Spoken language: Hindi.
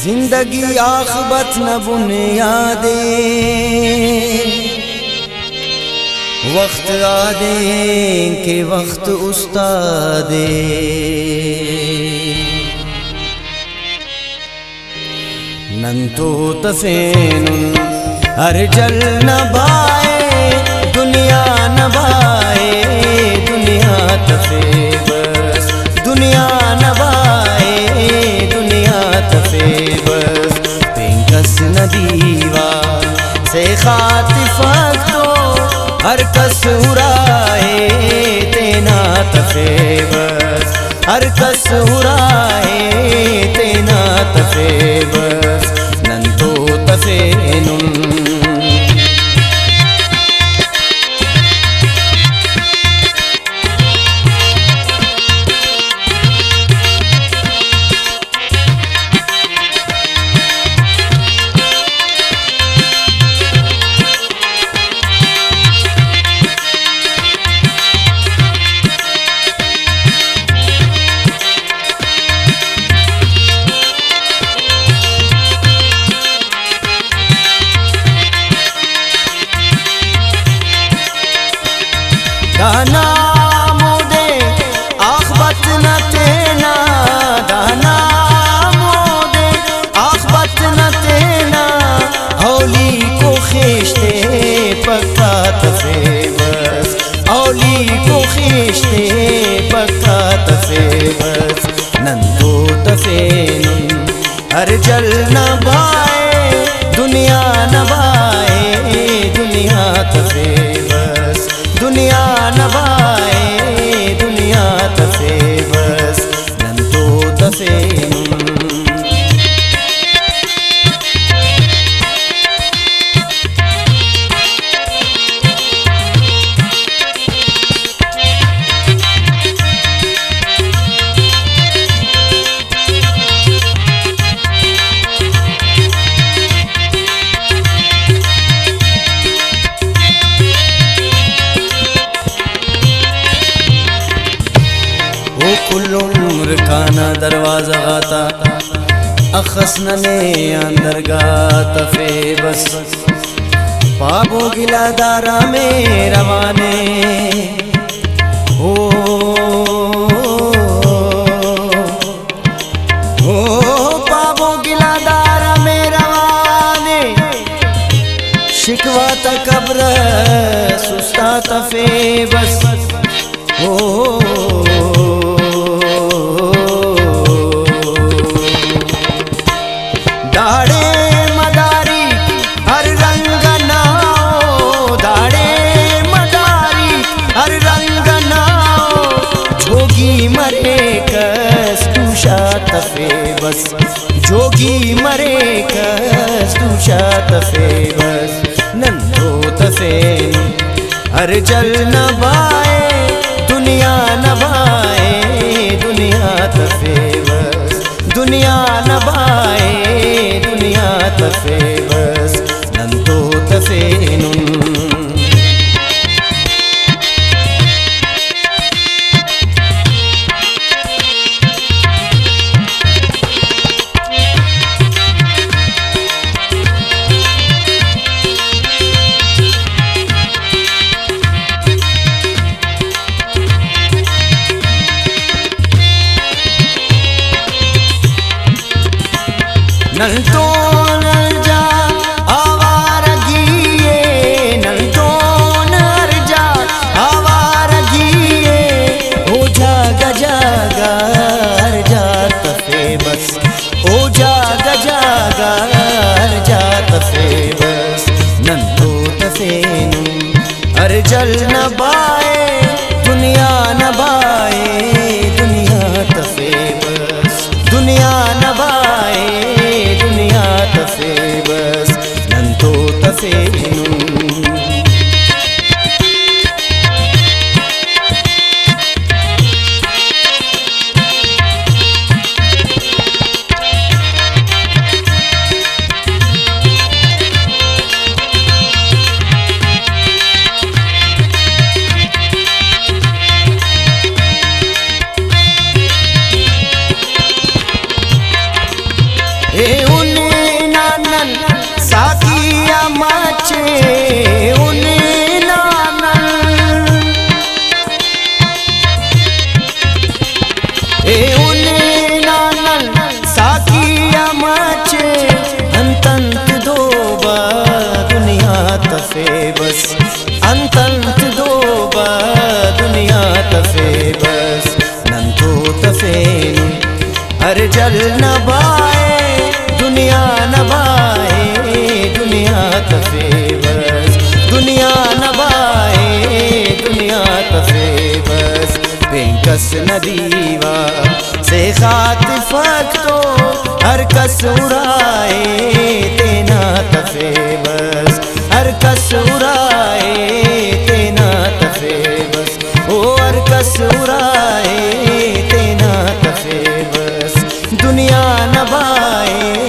जिंदगी आखिरत न बुनियादे वक्त आदे के वक्त उस्तादे नंतो तफेनुन अर्जल न बाए दुनिया न बाए दुनिया तफे बस दुनिया न बाए दुनिया तफे बस पेंकस नदीवा से खातिफत तो हर कस उराए तेना तफे बस हर कस उराए तेना तफे बस नंतो तफेनुन दाना मोदे आखबत न तेना दाना मोदे आखबत न तेना औली को खींचते पक्का तफे बस औली को खींचते पक्का तफे बस नंदो तफेनुन हर जल न बाए दुनिया न बाए दुनिया तफे बस दुनिया न बाए दुनिया तफे बस नंतो तफेनुन कुल उम्र काना दरवाजा गाता अखसना ने अंदर गाता फे बस पाबो गिला दारा में रवाने ओ पाबो गिला दारा में रवाने शिकवा तकब्र सुस्ता तफे बस ओ दाड़े मदारी हर रंग नाओ दाड़े मदारी हर रंग नाओ जोगी मरे कस तुषा तफे बस जोगी मरे कस तुषा तफे बस नंदो तफे हर जल न बाए दुनिया न बाए दुनिया तफे बस दुनिया न बाए दुनिया तफे बस नंतो तफेनुन नंतो नर जा आवारगिए नंतो नर जा आवारगिए हो जागा जागा हर जा तफे बस हो जागा जागा हर जा तफे बस नंतो तफेनुन हर जल न बाए दुनिया न बाए दुनिया तफे बस दुनिया न बाए दुनिया तफे बस नंतो तफेनुन ए अंतंत दोबा दुनिया तफे बस, अंतंत दोबा दुनिया तफे बस, नंतो तफे हर जल नबाए दुनिया नबाए, दुनिया तफे बस, दुनिया नबाए दुनिया तफे बस, बेकस नदीवा से खात फक्तो हर कस उड़ाए तेना तफे बस, हर कस उड़ाए तेना तफे बस, ओ हर कस उड़ाए तेना तफे बस, दुनिया नबाए